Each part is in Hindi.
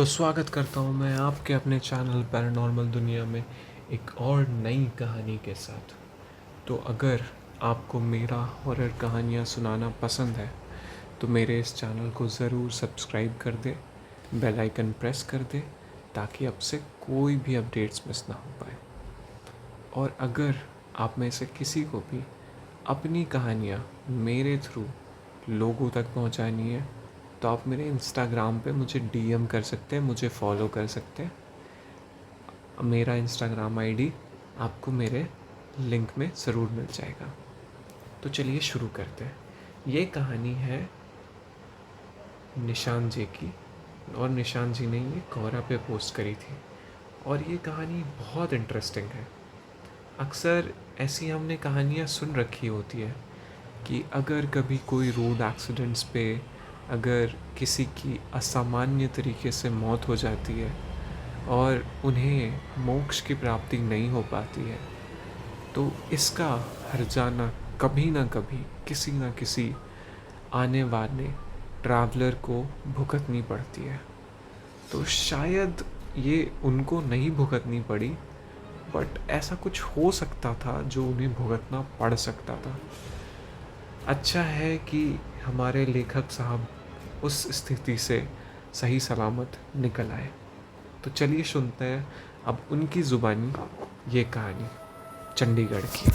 तो स्वागत करता हूँ मैं आपके अपने चैनल पैरानॉर्मल दुनिया में एक और नई कहानी के साथ। तो अगर आपको मेरा हॉरर कहानियाँ सुनाना पसंद है तो मेरे इस चैनल को ज़रूर सब्सक्राइब कर दे, बेल आइकन प्रेस कर दे ताकि आपसे कोई भी अपडेट्स मिस ना हो पाए। और अगर आप में से किसी को भी अपनी कहानियाँ मेरे थ्रू लोगों तक पहुँचानी है तो आप मेरे इंस्टाग्राम पे मुझे डीएम कर सकते हैं, मुझे फॉलो कर सकते हैं। मेरा इंस्टाग्राम आईडी आपको मेरे लिंक में ज़रूर मिल जाएगा। तो चलिए शुरू करते हैं। ये कहानी है निशान जी की, और निशान जी ने ये कोरा पे पोस्ट करी थी। और ये कहानी बहुत इंटरेस्टिंग है। अक्सर ऐसी हमने कहानियाँ सुन रखी होती है कि अगर कभी कोई रोड एक्सीडेंट्स पे अगर किसी की असामान्य तरीके से मौत हो जाती है और उन्हें मोक्ष की प्राप्ति नहीं हो पाती है तो इसका हर्जाना कभी ना कभी किसी ना किसी आने वाले ट्रैवलर को भुगतनी पड़ती है। तो शायद ये उनको नहीं भुगतनी पड़ी, बट ऐसा कुछ हो सकता था जो उन्हें भुगतना पड़ सकता था। अच्छा है कि हमारे लेखक साहब उस स्थिति से सही सलामत निकल आए। तो चलिए सुनते हैं अब उनकी ज़ुबानी ये कहानी चंडीगढ़ की।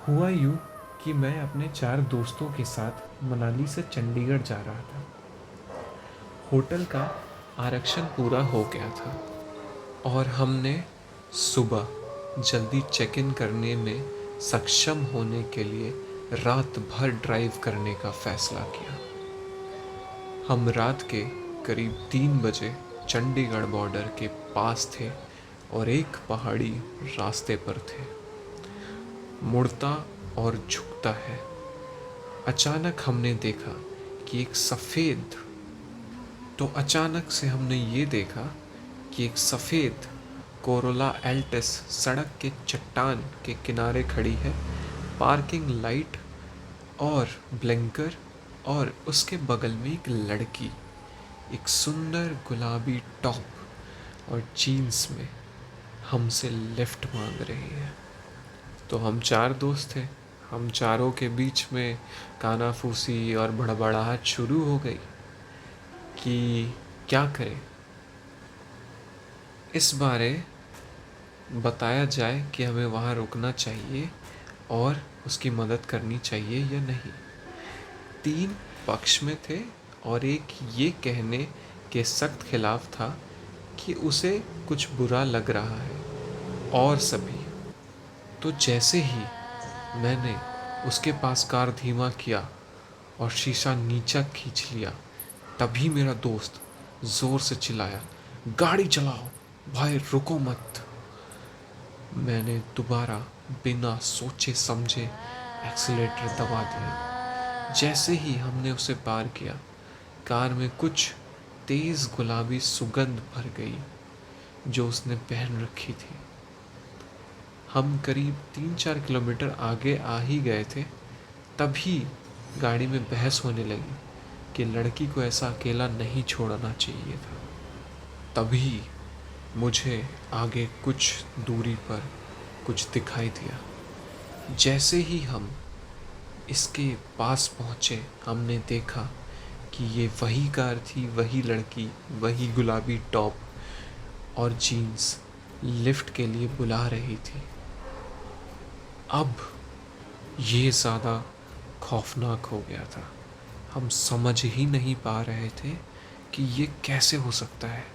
हुआ यूँ कि मैं अपने 4 दोस्तों के साथ मनाली से चंडीगढ़ जा रहा था। होटल का आरक्षण पूरा हो गया था और हमने सुबह जल्दी चेक इन करने में सक्षम होने के लिए रात भर ड्राइव करने का फैसला किया। हम रात के करीब 3 बजे चंडीगढ़ बॉर्डर के पास थे और एक पहाड़ी रास्ते पर थे। मुड़ता और झुकता है। अचानक हमने देखा कि अचानक से हमने ये देखा कि एक सफ़ेद कोरोला एल्टिस सड़क के चट्टान के किनारे खड़ी है। पार्किंग लाइट और ब्लिंकर, और उसके बगल में एक लड़की एक सुंदर गुलाबी टॉप और जीन्स में हमसे लिफ्ट मांग रही है। तो हम 4 दोस्त थे। हम चारों के बीच में कानाफूसी और बड़बड़ाहट शुरू हो गई कि क्या करें। इस बारे बताया जाए कि हमें वहाँ रुकना चाहिए और उसकी मदद करनी चाहिए या नहीं। 3 पक्ष में थे और एक ये कहने के सख्त खिलाफ था कि उसे कुछ बुरा लग रहा है। और सभी तो जैसे ही मैंने उसके पास कार धीमा किया और शीशा नीचा खींच लिया, तभी मेरा दोस्त ज़ोर से चिल्लाया, गाड़ी चलाओ भाई, रुको मत। मैंने दोबारा बिना सोचे समझे एक्सीलेटर दबा दिया। जैसे ही हमने उसे पार किया, कार में कुछ तेज़ गुलाबी सुगंध भर गई जो उसने पहन रखी थी। हम करीब 3-4 किलोमीटर आगे आ ही गए थे, तभी गाड़ी में बहस होने लगी कि लड़की को ऐसा अकेला नहीं छोड़ना चाहिए था। तभी मुझे आगे कुछ दूरी पर कुछ दिखाई दिया। जैसे ही हम इसके पास पहुँचे, हमने देखा कि ये वही कार थी, वही लड़की, वही गुलाबी टॉप और जीन्स लिफ्ट के लिए बुला रही थी। अब ये ज़्यादा खौफनाक हो गया था। हम समझ ही नहीं पा रहे थे कि ये कैसे हो सकता है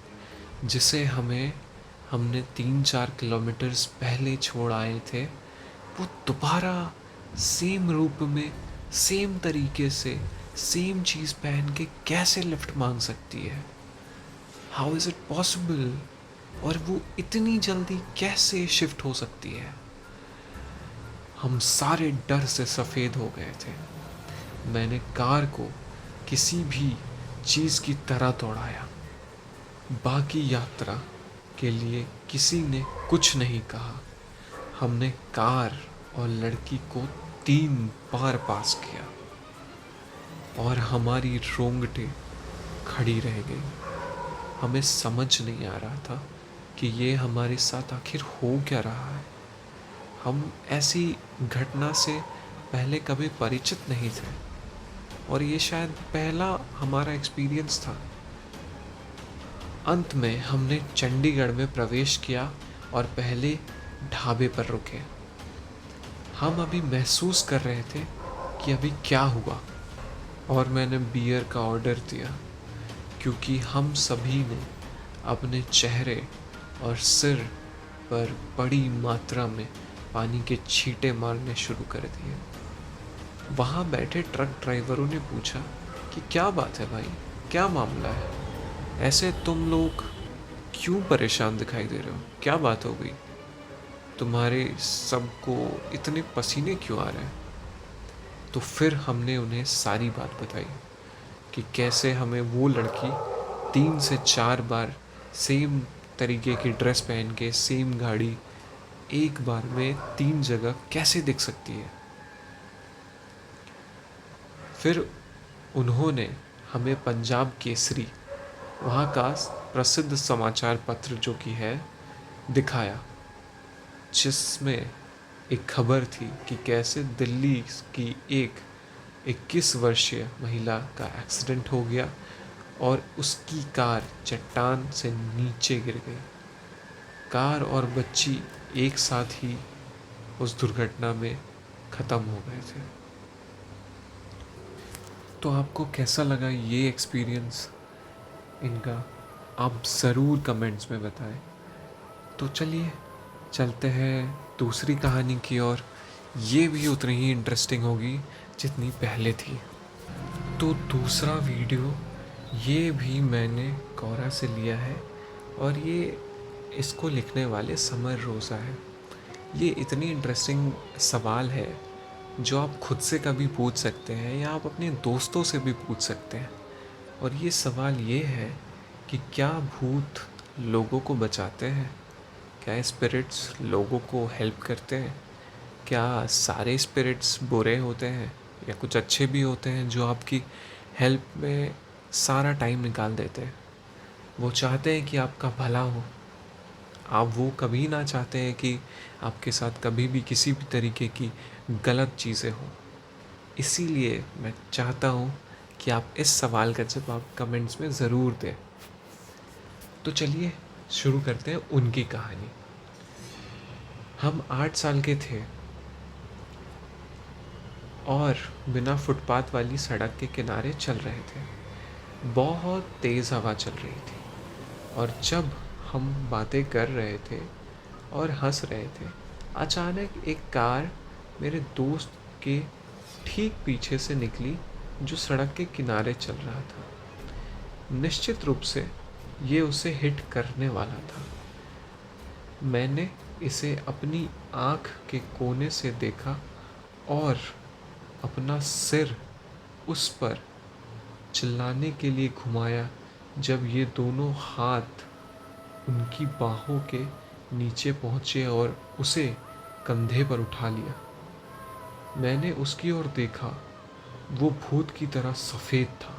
जिसे हमने 3-4 किलोमीटर्स पहले छोड़ आए थे, वो दोबारा सेम रूप में, सेम तरीके से, सेम चीज़ पहन के कैसे लिफ्ट मांग सकती है। How is it possible? और वो इतनी जल्दी कैसे शिफ्ट हो सकती है। हम सारे डर से सफ़ेद हो गए थे। मैंने कार को किसी भी चीज़ की तरह दौड़ाया। बाकी यात्रा के लिए किसी ने कुछ नहीं कहा। हमने कार और लड़की को 3 बार पास किया और हमारी रोंगटे खड़ी रह गई। हमें समझ नहीं आ रहा था कि ये हमारे साथ आखिर हो क्या रहा है। हम ऐसी घटना से पहले कभी परिचित नहीं थे और ये शायद पहला हमारा एक्सपीरियंस था। अंत में हमने चंडीगढ़ में प्रवेश किया और पहले ढाबे पर रुके। हम अभी महसूस कर रहे थे कि अभी क्या हुआ, और मैंने बियर का ऑर्डर दिया क्योंकि हम सभी ने अपने चेहरे और सिर पर बड़ी मात्रा में पानी के छींटे मारने शुरू कर दिए। वहाँ बैठे ट्रक ड्राइवरों ने पूछा कि क्या बात है भाई, क्या मामला है, ऐसे तुम लोग क्यों परेशान दिखाई दे रहे हो, क्या बात हो गई, तुम्हारे सबको इतने पसीने क्यों आ रहे हैं। तो फिर हमने उन्हें सारी बात बताई कि कैसे हमें वो लड़की 3 से 4 बार सेम तरीके की ड्रेस पहन के सेम गाड़ी एक बार में 3 जगह कैसे दिख सकती है। फिर उन्होंने हमें पंजाब केसरी, वहाँ का प्रसिद्ध समाचार पत्र जो कि है, दिखाया, जिसमें एक खबर थी कि कैसे दिल्ली की एक 21 वर्षीय महिला का एक्सीडेंट हो गया और उसकी कार चट्टान से नीचे गिर गई। कार और बच्ची एक साथ ही उस दुर्घटना में ख़त्म हो गए थे। तो आपको कैसा लगा ये एक्सपीरियंस इनका, आप ज़रूर कमेंट्स में बताएं। तो चलिए चलते हैं दूसरी कहानी की ओर। ये भी उतनी ही इंटरेस्टिंग होगी जितनी पहले थी। तो दूसरा वीडियो ये भी मैंने कोरा से लिया है और ये इसको लिखने वाले समर रोज़ा है। ये इतनी इंटरेस्टिंग सवाल है जो आप खुद से कभी पूछ सकते हैं या आप अपने दोस्तों से भी पूछ सकते हैं। और ये सवाल ये है कि क्या भूत लोगों को बचाते हैं, क्या स्पिरिट्स लोगों को हेल्प करते हैं, क्या सारे स्पिरिट्स बुरे होते हैं या कुछ अच्छे भी होते हैं जो आपकी हेल्प में सारा टाइम निकाल देते हैं। वो चाहते हैं कि आपका भला हो, आप वो कभी ना चाहते हैं कि आपके साथ कभी भी किसी भी तरीके की गलत चीज़ें हों। इसीलिए मैं चाहता हूँ कि आप इस सवाल का जवाब कमेंट्स में ज़रूर दें। तो चलिए शुरू करते हैं उनकी कहानी। हम 8 साल के थे और बिना फुटपाथ वाली सड़क के किनारे चल रहे थे। बहुत तेज़ हवा चल रही थी और जब हम बातें कर रहे थे और हंस रहे थे, अचानक एक कार मेरे दोस्त के ठीक पीछे से निकली जो सड़क के किनारे चल रहा था। निश्चित रूप से ये उसे हिट करने वाला था। मैंने इसे अपनी आँख के कोने से देखा और अपना सिर उस पर चिल्लाने के लिए घुमाया जब ये दोनों हाथ उनकी बाहों के नीचे पहुँचे और उसे कंधे पर उठा लिया। मैंने उसकी ओर देखा, वो भूत की तरह सफ़ेद था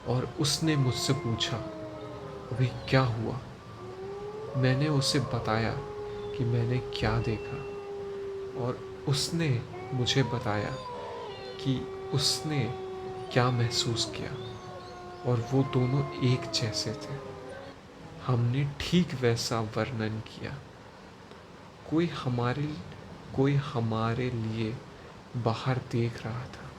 और उसने मुझसे पूछा, अभी क्या हुआ? मैंने उसे बताया कि मैंने क्या देखा और उसने मुझे बताया कि उसने क्या महसूस किया, और वो दोनों एक जैसे थे। हमने ठीक वैसा वर्णन किया। कोई हमारे लिए बाहर देख रहा था।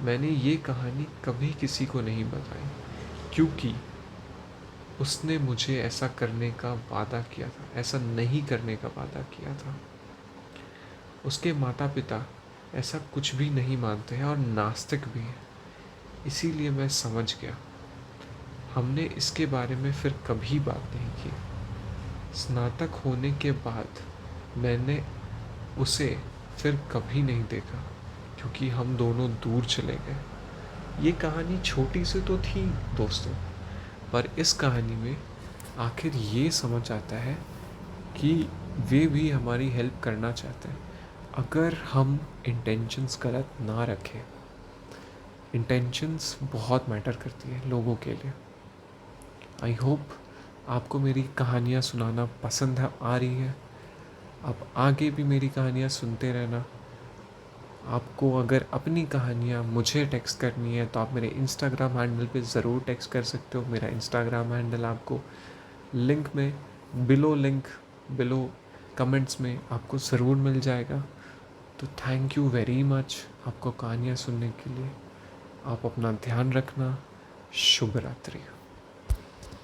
मैंने ये कहानी कभी किसी को नहीं बताई क्योंकि उसने मुझे ऐसा करने का वादा किया था, ऐसा नहीं करने का वादा किया था। उसके माता पिता ऐसा कुछ भी नहीं मानते हैं और नास्तिक भी हैं। इसीलिए मैं समझ गया। हमने इसके बारे में फिर कभी बात नहीं की। स्नातक होने के बाद मैंने उसे फिर कभी नहीं देखा क्योंकि हम दोनों दूर चले गए। ये कहानी छोटी सी तो थी दोस्तों, पर इस कहानी में आखिर ये समझ आता है कि वे भी हमारी हेल्प करना चाहते हैं अगर हम इंटेंशंस गलत ना रखें। इंटेंशंस बहुत मैटर करती है लोगों के लिए। आई होप आपको मेरी कहानियाँ सुनाना पसंद आ रही है। आप आगे भी मेरी कहानियाँ सुनते रहना। आपको अगर अपनी कहानियाँ मुझे टेक्स्ट करनी है तो आप मेरे इंस्टाग्राम हैंडल पे ज़रूर टेक्स्ट कर सकते हो। मेरा इंस्टाग्राम हैंडल आपको लिंक में बिलो कमेंट्स में आपको ज़रूर मिल जाएगा। तो थैंक यू वेरी मच आपको कहानियाँ सुनने के लिए। आप अपना ध्यान रखना। शुभ रात्रि।